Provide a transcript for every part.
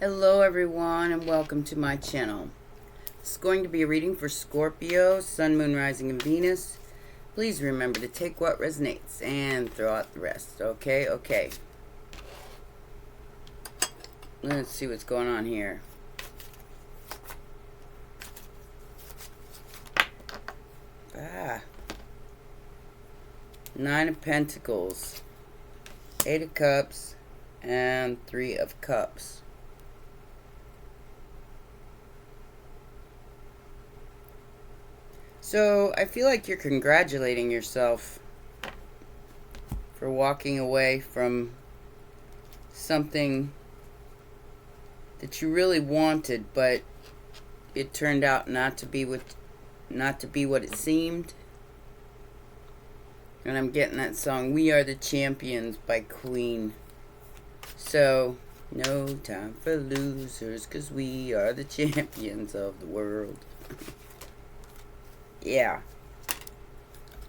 Hello everyone and welcome to my channel. This is going to be a reading for Scorpio, Sun, Moon, Rising, and Venus. Please remember to take what resonates and throw out the rest. Okay. Let's see what's going on here. Nine of Pentacles, Eight of Cups, and Three of Cups. So, I feel like you're congratulating yourself for walking away from something that you really wanted, but it turned out not to be what it seemed. And I'm getting that song, We Are the Champions by Queen. So, no time for losers, 'cause we are the champions of the world. Yeah.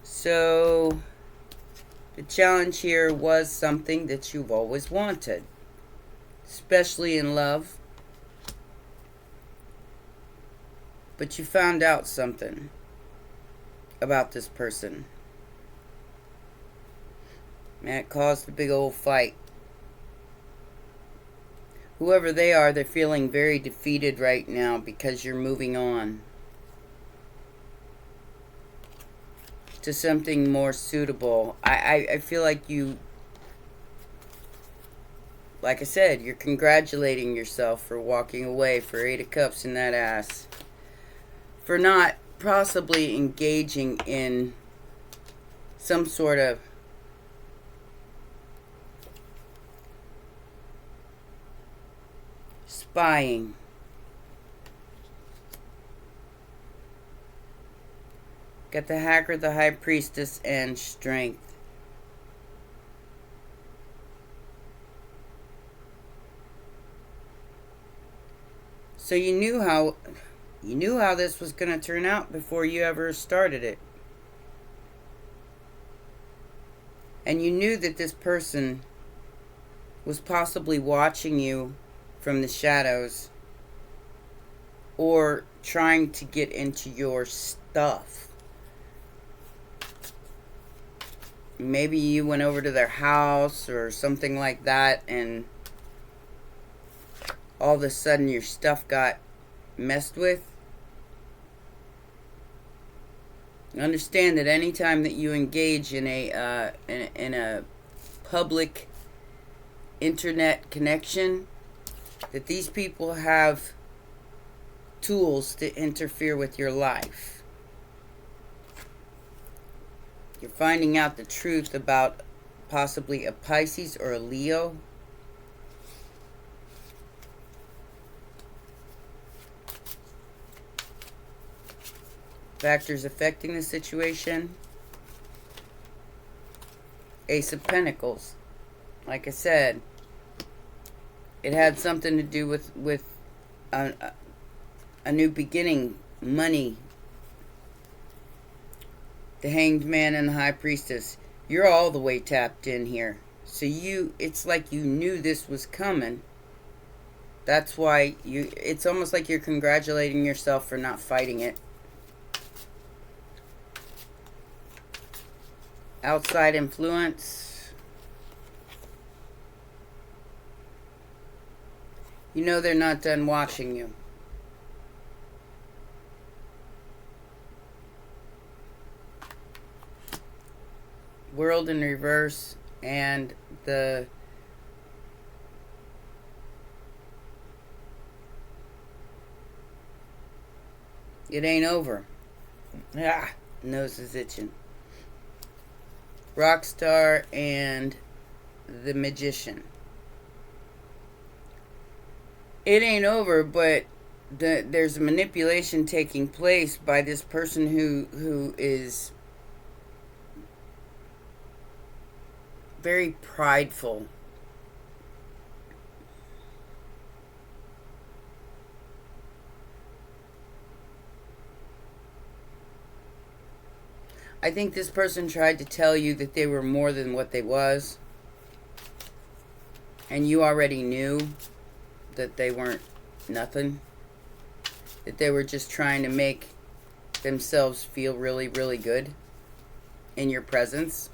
So, the challenge here was something that you've always wanted, especially in love. But you found out something about this person. And it caused a big old fight. Whoever they are, they're feeling very defeated right now because you're moving on to something more suitable. I feel like you, like I said, you're congratulating yourself for walking away, for Eight of Cups in that ass, for not possibly engaging in some sort of spying. Got the Hacker, the High Priestess, and Strength. So you knew how this was going to turn out before you ever started it. And you knew that this person was possibly watching you from the shadows or trying to get into your stuff. Maybe you went over to their house or something like that, and all of a sudden your stuff got messed with. Understand that anytime that you engage in a public internet connection, that these people have tools to interfere with your life. You're finding out the truth about possibly a Pisces or a Leo. Factors affecting the situation. Ace of Pentacles. Like I said, it had something to do with a new beginning, money. The Hanged Man and the High Priestess. You're all the way tapped in here. So it's like you knew this was coming. That's why it's almost like you're congratulating yourself for not fighting it. Outside influence. You know they're not done watching you. World in reverse, and it ain't over. Nose is itching. Rockstar and the Magician. It ain't over, but there's a manipulation taking place by this person who is very prideful. I think this person tried to tell you that they were more than what they was. And you already knew that they weren't nothing, that they were just trying to make themselves feel really, really good in your presence.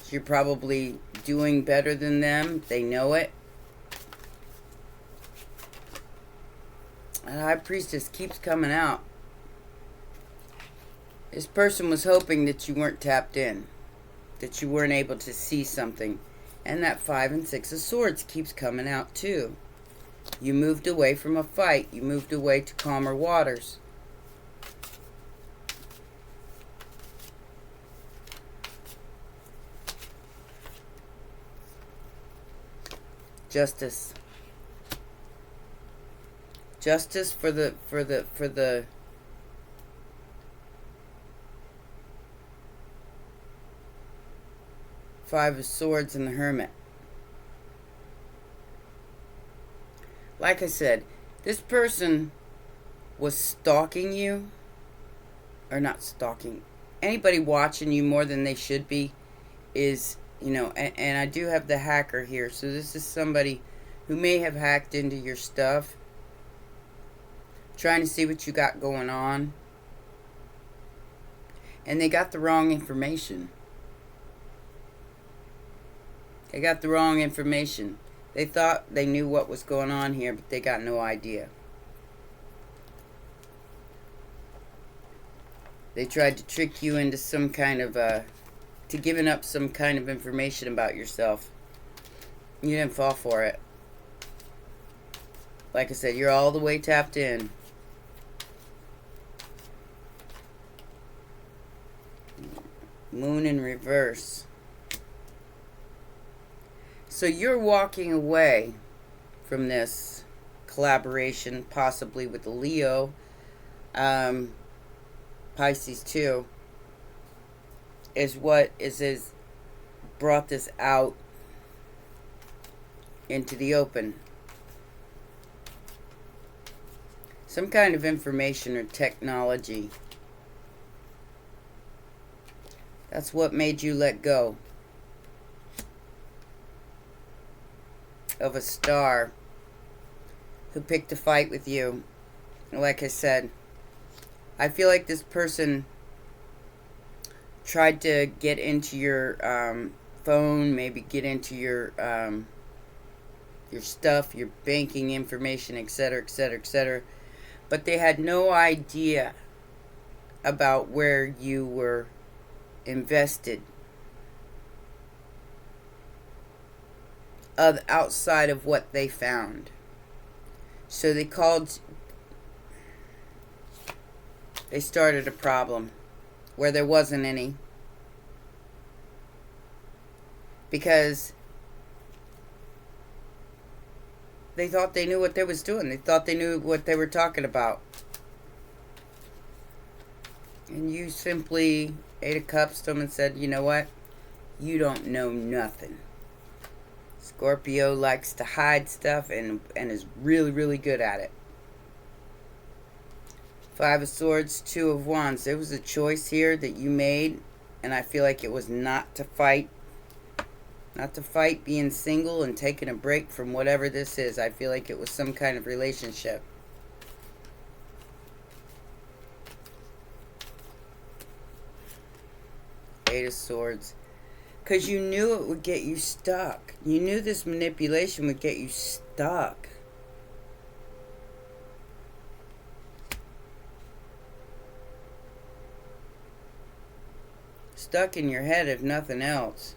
You're probably doing better than them. They know it. And High Priestess keeps coming out. This person was hoping that you weren't tapped in, that you weren't able to see something. And that 5 and 6 of Swords keeps coming out too. You moved away from a fight. You moved away to calmer waters. Justice. Justice for the 5 of Swords and the Hermit. Like I said, this person was stalking you, or not stalking, anybody watching you more than they should be is, and I do have the hacker here, so this is somebody who may have hacked into your stuff, trying to see what you got going on, and they got the wrong information. They got the wrong information. They thought they knew what was going on here, but they got no idea. They tried to trick you into some kind of, to giving up some kind of information about yourself. You didn't fall for it. Like I said, you're all the way tapped in. Moon in reverse. So you're walking away from this collaboration, possibly with the Leo, Pisces too, is what is brought this out into the open. Some kind of information or technology. That's what made you let go of a star who picked a fight with you. Like I said, I feel like this person tried to get into your phone, maybe get into your stuff, your banking information, etc., etc., etc. But they had no idea about where you were invested outside of what they found. So they started a problem where there wasn't any, because they thought they knew what they was doing. They thought they knew what they were talking about. And you simply 8 of Cups to them and said, you know what? You don't know nothing. Scorpio likes to hide stuff and is really, really good at it. 5 of Swords, 2 of Wands. There was a choice here that you made, and I feel like it was not to fight. Not to fight being single and taking a break from whatever this is. I feel like it was some kind of relationship. Eight of Swords. Because you knew it would get you stuck. You knew this manipulation would get you stuck. Stuck in your head, if nothing else.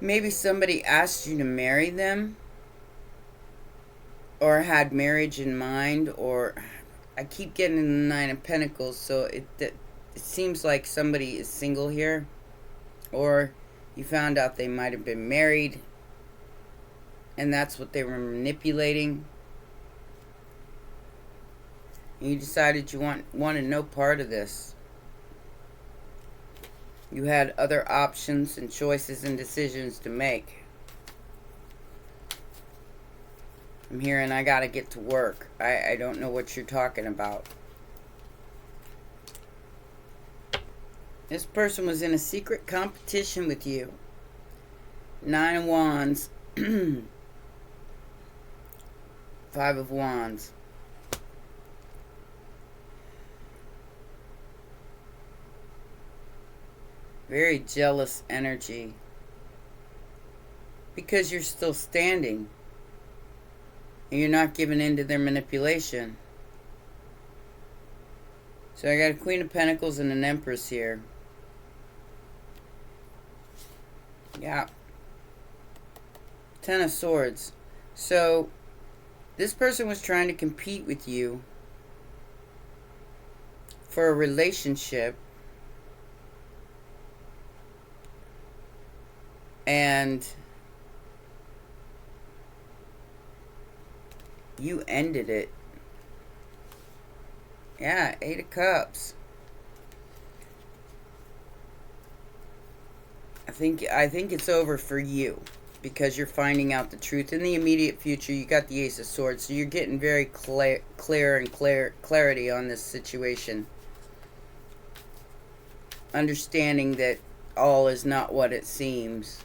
Maybe somebody asked you to marry them, or had marriage in mind, or I keep getting the 9 of Pentacles, so it seems like somebody is single here, or you found out they might have been married, and that's what they were manipulating. And you decided you wanted no part of this. You had other options and choices and decisions to make. I'm here and I gotta get to work. I don't know what you're talking about. This person was in a secret competition with you. 9 of Wands. Five of Wands. Very jealous energy. Because you're still standing. And you're not giving in to their manipulation. So I got a Queen of Pentacles and an Empress here. Yeah. Ten of Swords. So this person was trying to compete with you for a relationship. And you ended it. Yeah, Eight of Cups. I think it's over for you because you're finding out the truth. In the immediate future, you got the Ace of Swords, so you're getting very clarity on this situation. Understanding that all is not what it seems.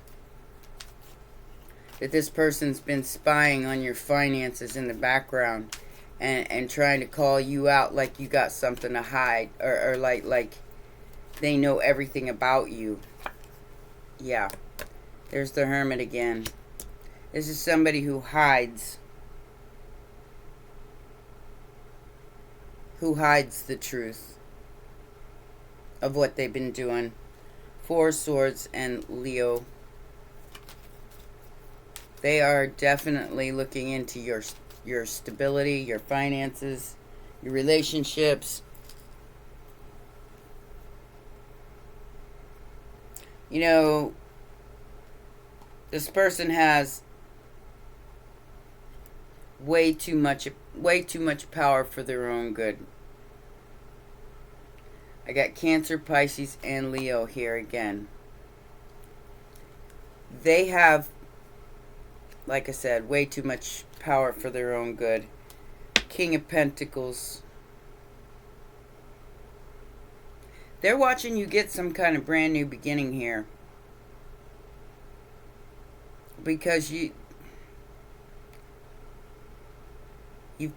That this person's been spying on your finances in the background and trying to call you out like you got something to hide, or like they know everything about you. Yeah. There's the Hermit again. This is somebody who hides. Who hides the truth of what they've been doing. Four of Swords and Leo. They are definitely looking into your stability, your finances, your relationships. You know, this person has way too much power for their own good. I got Cancer, Pisces, and Leo here again. They have, like I said, way too much power for their own good. King of Pentacles. They're watching you get some kind of brand new beginning here. Because you've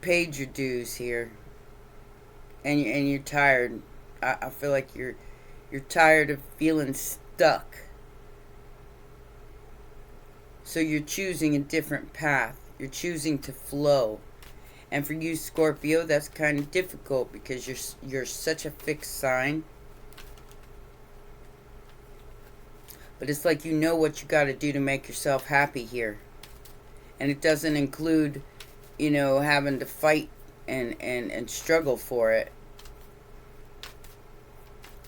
paid your dues here. And you're tired. I feel like you're tired of feeling stuck. So you're choosing a different path. You're choosing to flow. And for you, Scorpio, that's kind of difficult because you're such a fixed sign. But it's like you know what you got to do to make yourself happy here. And it doesn't include, you know, having to fight and struggle for it.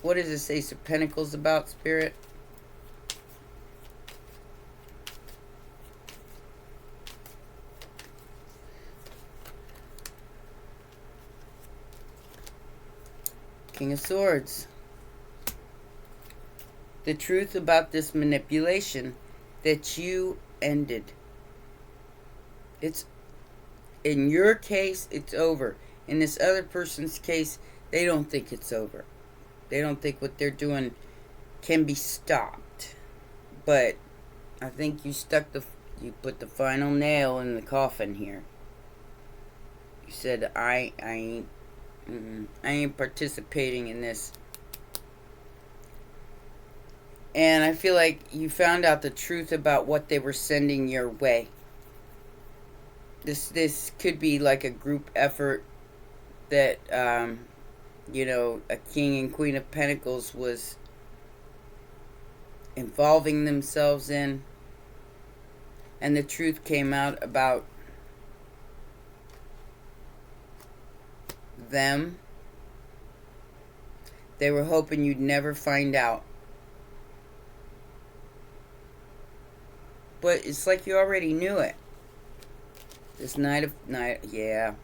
What does this Ace of Pentacles about, Spirit? King of Swords. The truth about this manipulation that you ended. It's, in your case, it's over. In this other person's case, they don't think it's over. They don't think what they're doing can be stopped. But I think you put the final nail in the coffin here. You said, I ain't participating in this. And I feel like you found out the truth about what they were sending your way. This could be like a group effort that, you know, a King and Queen of Pentacles was involving themselves in. And the truth came out about them. They were hoping you'd never find out. But it's like you already knew it. This yeah.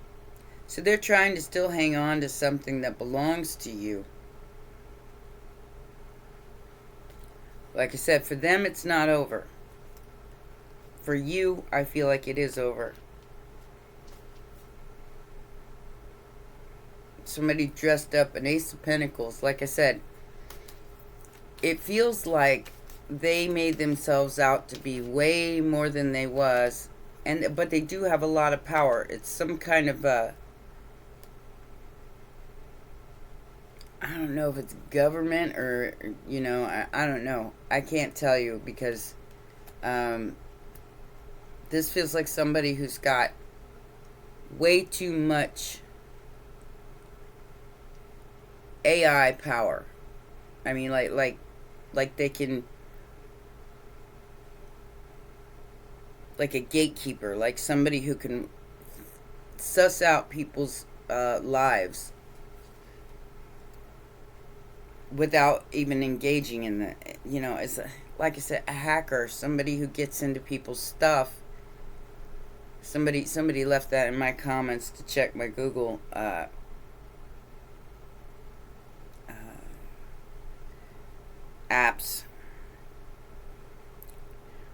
So they're trying to still hang on to something that belongs to you. Like I said, for them it's not over. For you, I feel like it is over. Somebody dressed up, an Ace of Pentacles. Like I said, it feels like they made themselves out to be way more than they was, but they do have a lot of power. It's some kind of I don't know if it's government or I don't know. I can't tell you because this feels like somebody who's got way too much AI power. I mean, like they can, like a gatekeeper, like somebody who can suss out people's lives without even engaging in the, as like I said, a hacker, somebody who gets into people's stuff. Somebody left that in my comments to check my Google apps.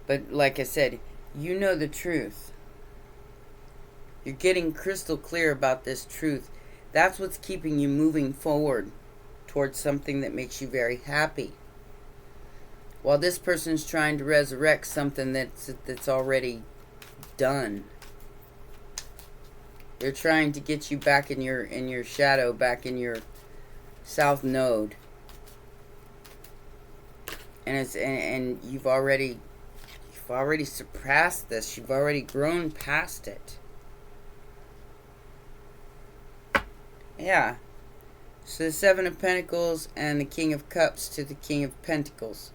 But like I said, you know the truth. You're getting crystal clear about this truth. That's what's keeping you moving forward towards something that makes you very happy. While this person's trying to resurrect something that's already done. They're trying to get you back in your shadow, back in your south node. And you've already surpassed this. You've already grown past it. Yeah. So the Seven of Pentacles and the King of Cups to the King of Pentacles.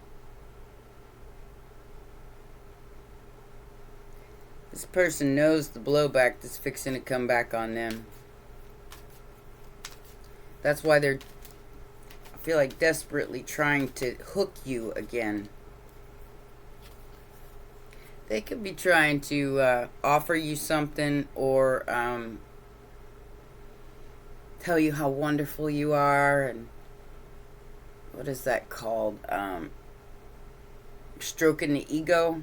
This person knows the blowback that's fixing to come back on them. That's why they're, I feel like, desperately trying to hook you again. They could be trying to offer you something or tell you how wonderful you are, and what is that called? Stroking the ego.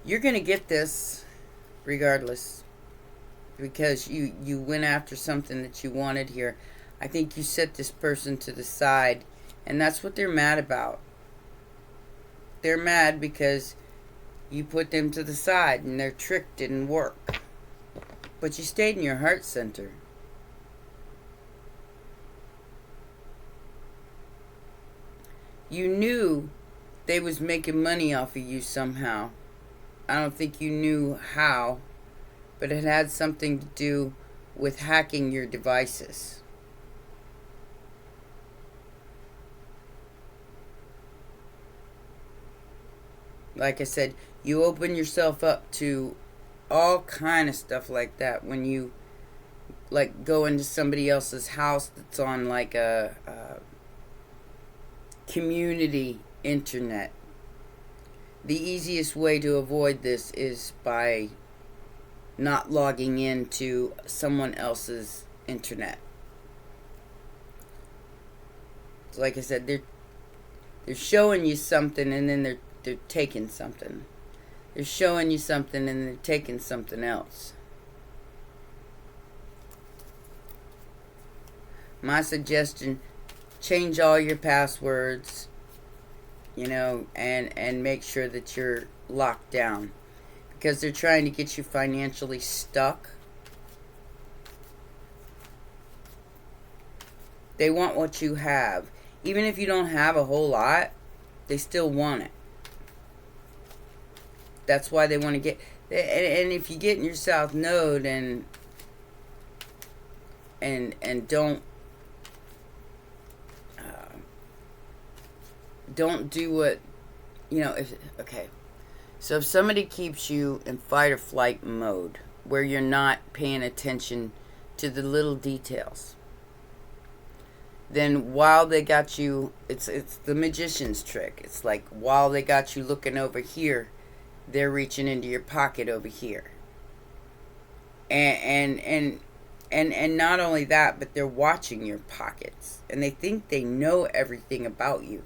You're going to get this regardless, because you went after something that you wanted here. I think you set this person to the side, and that's what they're mad about. They're mad because you put them to the side and their trick didn't work. But you stayed in your heart center. You knew they was making money off of you somehow. I don't think you knew how, but it had something to do with hacking your devices. Like I said, you open yourself up to all kind of stuff like that when you like go into somebody else's house that's on like a community internet. The easiest way to avoid this is by not logging into someone else's internet. So like I said, they're showing you something and then they're taking something. They're showing you something and they're taking something else. My suggestion, change all your passwords, and make sure that you're locked down, because they're trying to get you financially stuck. They want what you have. Even if you don't have a whole lot, they still want it. That's why they want to get, and if you get in your south node and don't do what, so if somebody keeps you in fight or flight mode where you're not paying attention to the little details, then while they got you, it's the magician's trick. It's like while they got you looking over here, they're reaching into your pocket over here. And not only that, but they're watching your pockets, and they think they know everything about you.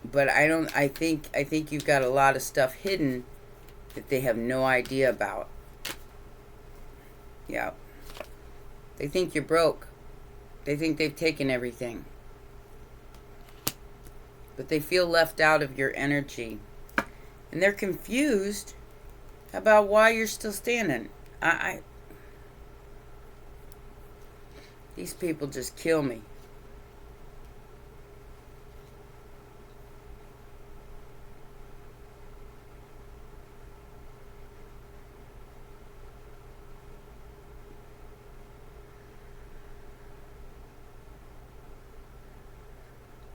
But I think you've got a lot of stuff hidden that they have no idea about. Yeah. They think you're broke. They think they've taken everything. But they feel left out of your energy. And they're confused about why you're still standing. These people just kill me.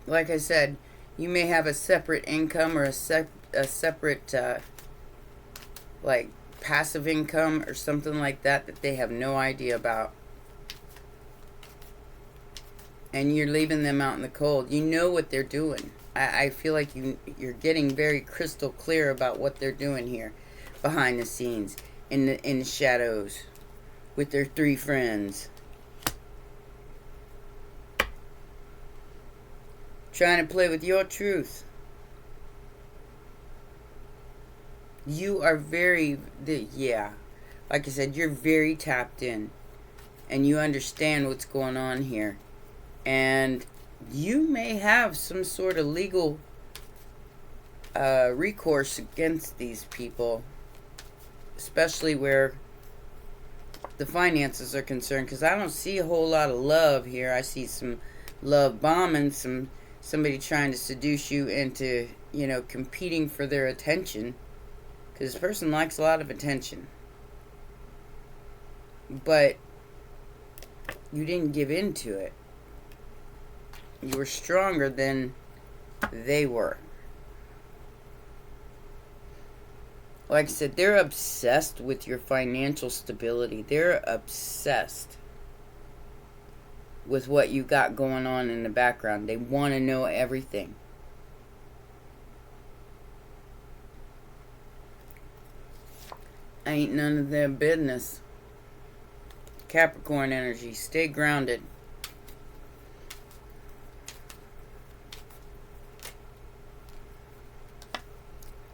Like I said, you may have a separate income or a separate like passive income or something like that that they have no idea about. And you're leaving them out in the cold. You know what they're doing. I feel like you're getting very crystal clear about what they're doing here behind the scenes, in the shadows, with their 3 friends. Trying to play with your truth. You are like I said, you're very tapped in. And you understand what's going on here. And you may have some sort of legal recourse against these people. Especially where the finances are concerned. Because I don't see a whole lot of love here. I see some love bombing, somebody trying to seduce you into, competing for their attention. Because this person likes a lot of attention. But you didn't give in to it. You were stronger than they were. Like I said, they're obsessed with your financial stability. They're obsessed with what you got going on in the background. They want to know everything. Ain't none of their business. Capricorn energy. Stay grounded.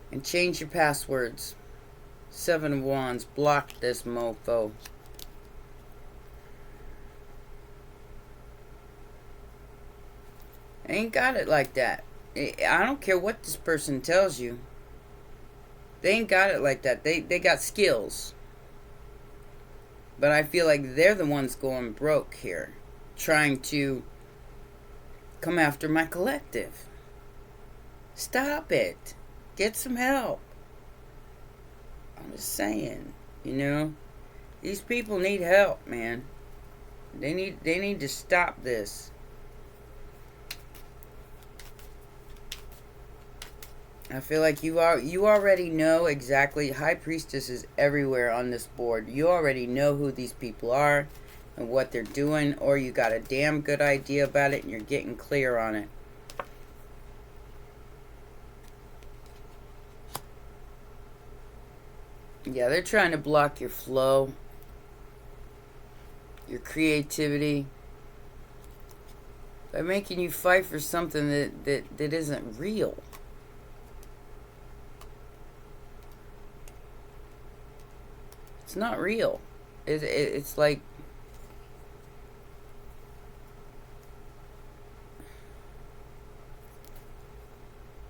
And change your passwords. 7 of Wands. Block this mofo. I ain't got it like that. I don't care what this person tells you. They ain't got it like that. They got skills. But I feel like they're the ones going broke here. Trying to come after my collective. Stop it. Get some help. I'm just saying, these people need help, man. They need to stop this. I feel like you already know exactly. High Priestess is everywhere on this board. You already know who these people are and what they're doing, or you got a damn good idea about it and you're getting clear on it. Yeah, they're trying to block your flow, your creativity, by making you fight for something that isn't real. It's not real. It's like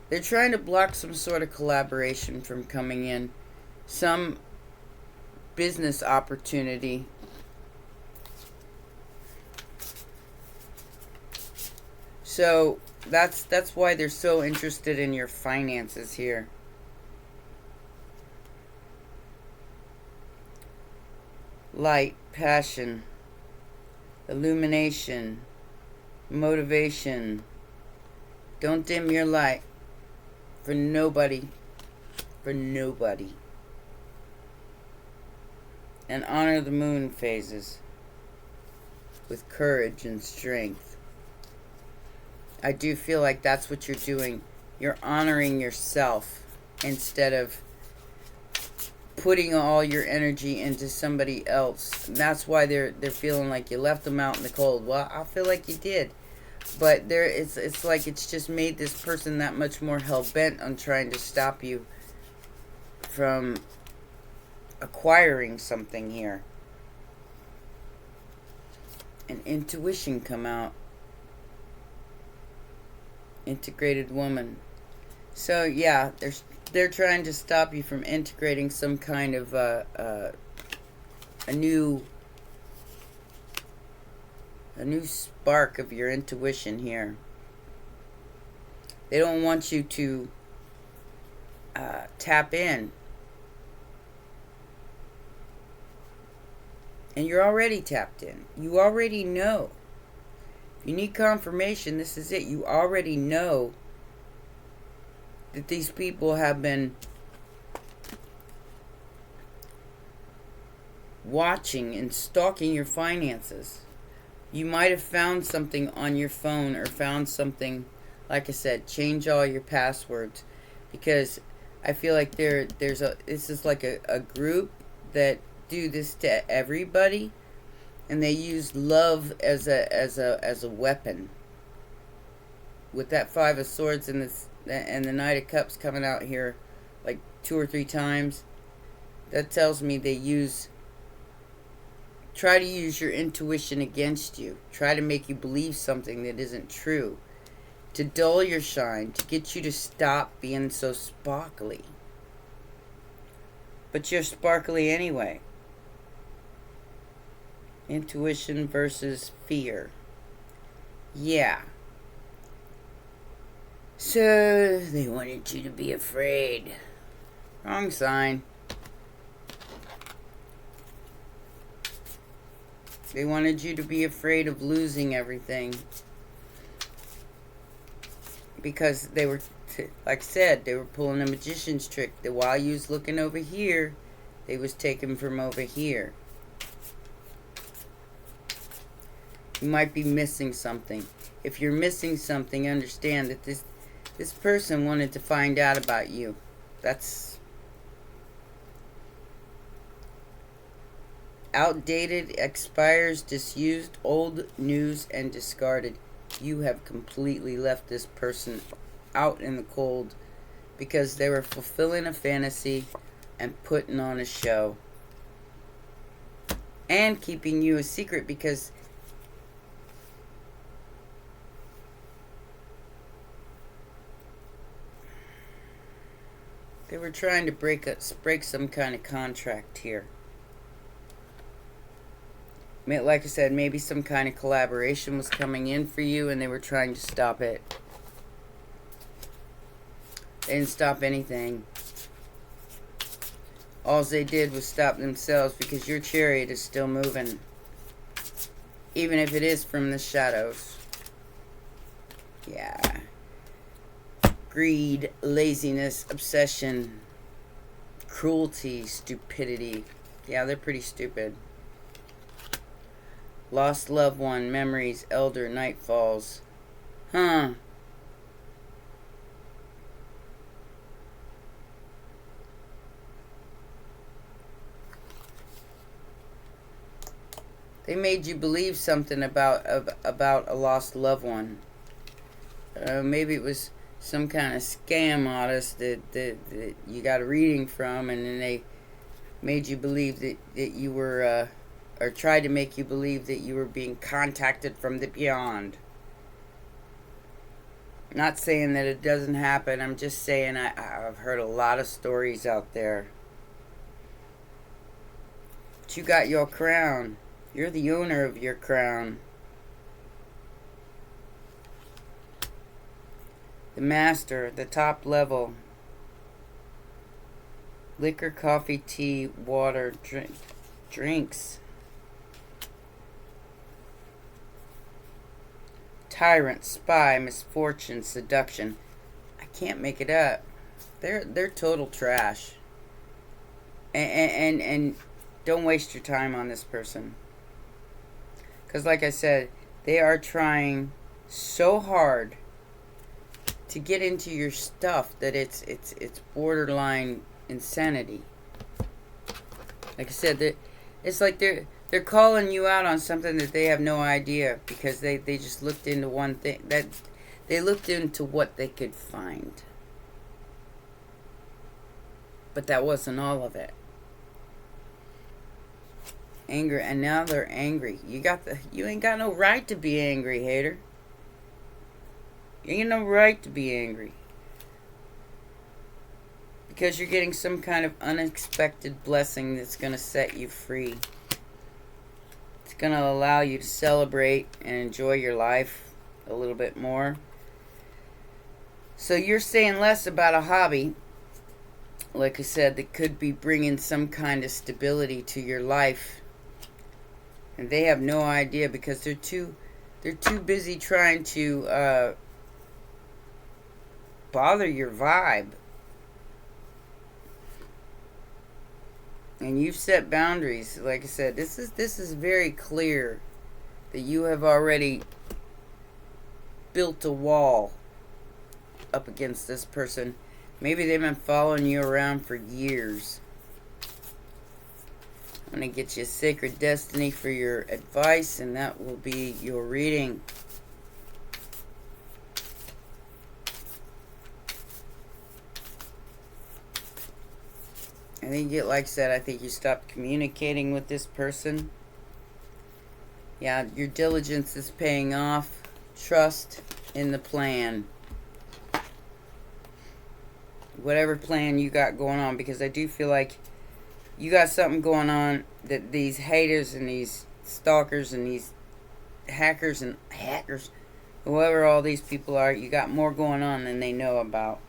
they're trying to block some sort of collaboration from coming in. Some business opportunity. So that's why they're so interested in your finances here. Light, passion, illumination, motivation. Don't dim your light for nobody. For nobody. And honor the moon phases with courage and strength. I do feel like that's what you're doing. You're honoring yourself instead of putting all your energy into somebody else. And that's why they're feeling like you left them out in the cold. Well, I feel like you did. But it's like it's just made this person that much more hell-bent on trying to stop you from acquiring something here. and intuition come out. Integrated woman. So yeah, they're trying to stop you from integrating some kind of a new spark of your intuition here. They don't want you to tap in. And you're already tapped in. You already know. If you need confirmation, this is it. You already know that these people have been watching and stalking your finances. You might have found something on your phone or found something, like I said, change all your passwords, because I feel like this is like a group that do this to everybody, and they use love as a weapon. With that Five of Swords and the Knight of Cups coming out here like 2 or 3 times, that tells me they try to use your intuition against you, try to make you believe something that isn't true, to dull your shine, to get you to stop being so sparkly. But you're sparkly anyway. Intuition versus fear. Yeah. So, they wanted you to be afraid. Wrong sign. They wanted you to be afraid of losing everything. Because they were, like I said, they were pulling a magician's trick. That while you was looking over here, they was taken from over here. You might be missing something. If you're missing something, understand that this person wanted to find out about you. That's outdated, expires, disused, old news, and discarded. You have completely left this person out in the cold because they were fulfilling a fantasy and putting on a show. And keeping you a secret because they were trying to break some kind of contract here. Like I said, maybe some kind of collaboration was coming in for you and they were trying to stop it. They didn't stop anything. All they did was stop themselves because your chariot is still moving. Even if it is from the shadows. Yeah. Greed, laziness, obsession, cruelty, stupidity. Yeah, they're pretty stupid. Lost loved one, memories, elder, nightfalls. Huh. They made you believe something about a lost loved one. Maybe it was some kind of scam artist that you got a reading from, and then they made you believe that you were, or tried to make you believe that you were being contacted from the beyond. Not saying that it doesn't happen. I'm just saying I've heard a lot of stories out there. But you got your crown. You're the owner of your crown. The master, the top level. Liquor, coffee, tea, water, drinks. Tyrant, spy, misfortune, seduction. I can't make it up. They're total trash. And don't waste your time on this person. Because like I said, they are trying so hard to get into your stuff that it's borderline insanity. Like I said, it's like they're calling you out on something that they have no idea, because they just looked into one thing, that they looked into what they could find. But that wasn't all of it. Anger, and now they're angry. You ain't got no right to be angry, hater. You ain't got no right to be angry. Because you're getting some kind of unexpected blessing that's going to set you free. It's going to allow you to celebrate and enjoy your life a little bit more. So you're saying less about a hobby, like I said, that could be bringing some kind of stability to your life. And they have no idea because they're too busy trying to bother your vibe. And you've set boundaries. Like I said, this is very clear that you have already built a wall up against this person. Maybe they've been following you around for years. I'm going to get you a sacred destiny for your advice, and that will be your reading. I think, like I said, I think you stopped communicating with this person. Yeah, your diligence is paying off. Trust in the plan. Whatever plan you got going on, because I do feel like you got something going on that these haters and these stalkers and these hackers, whoever all these people are, you got more going on than they know about.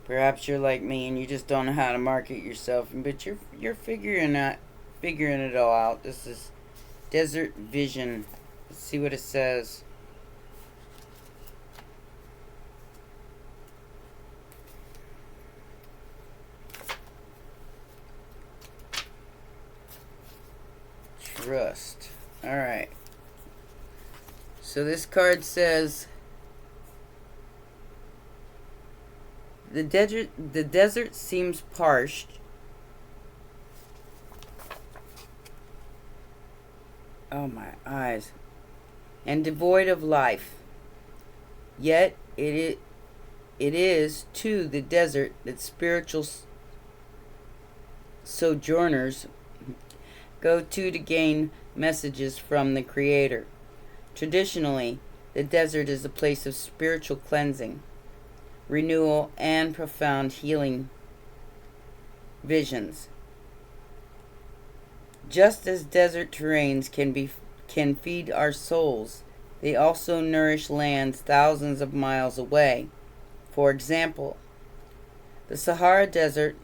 Perhaps you're like me and you just don't know how to market yourself, but you're figuring it all out. This is Desert Vision. Let's see what it says. Trust. Alright. So this card says the desert seems parched. Oh my eyes. And devoid of life. Yet it is to the desert that spiritual sojourners go to gain messages from the Creator. Traditionally, the desert is a place of spiritual cleansing, renewal, and profound healing visions. Just as desert terrains can feed our souls, they also nourish lands thousands of miles away. For example, the Sahara Desert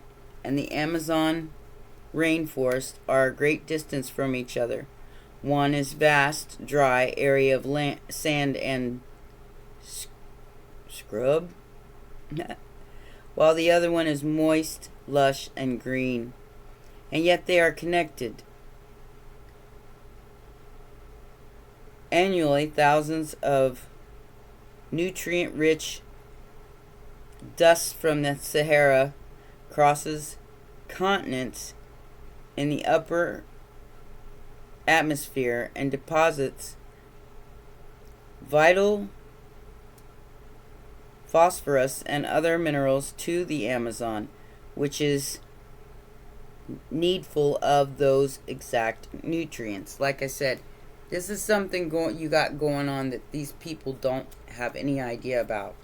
and the Amazon rainforest are a great distance from each other. One is vast, dry area of sand and scrub, while the other one is moist, lush, and green. And yet they are connected. Annually, thousands of nutrient-rich dust from the Sahara crosses continents in the upper atmosphere and deposits vital phosphorus and other minerals to the Amazon, which is needful of those exact nutrients. Like I said, this is something you got going on that these people don't have any idea about.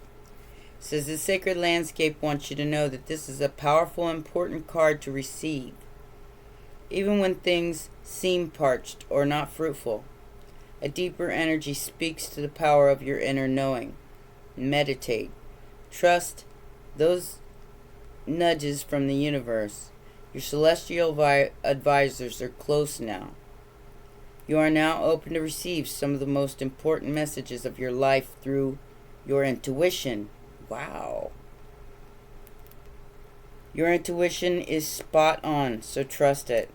It says the sacred landscape wants you to know that this is a powerful, important card to receive. Even when things seem parched or not fruitful, a deeper energy speaks to the power of your inner knowing. Meditate. Trust those nudges from the universe. Your celestial advisors are close now. You are now open to receive some of the most important messages of your life through your intuition. Wow. Your intuition is spot on, so trust it.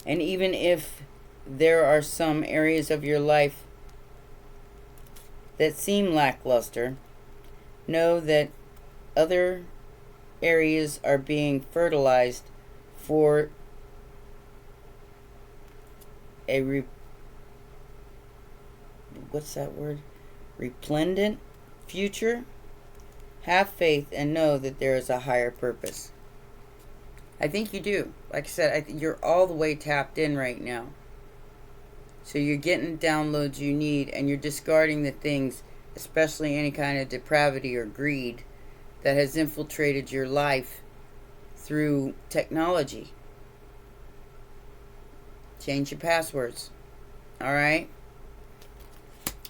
And even if there are some areas of your life that seem lackluster, know that other areas are being fertilized for a resplendent future. Have faith and know that there is a higher purpose. I think you do. Like I said, you're all the way tapped in right now. So you're getting the downloads you need, and you're discarding the things, especially any kind of depravity or greed, that has infiltrated your life through technology. Change your passwords. Alright?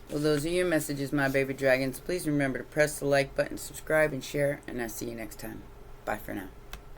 Well, those are your messages, my baby dragons. Please remember to press the like button, subscribe, and share, and I'll see you next time. Bye for now.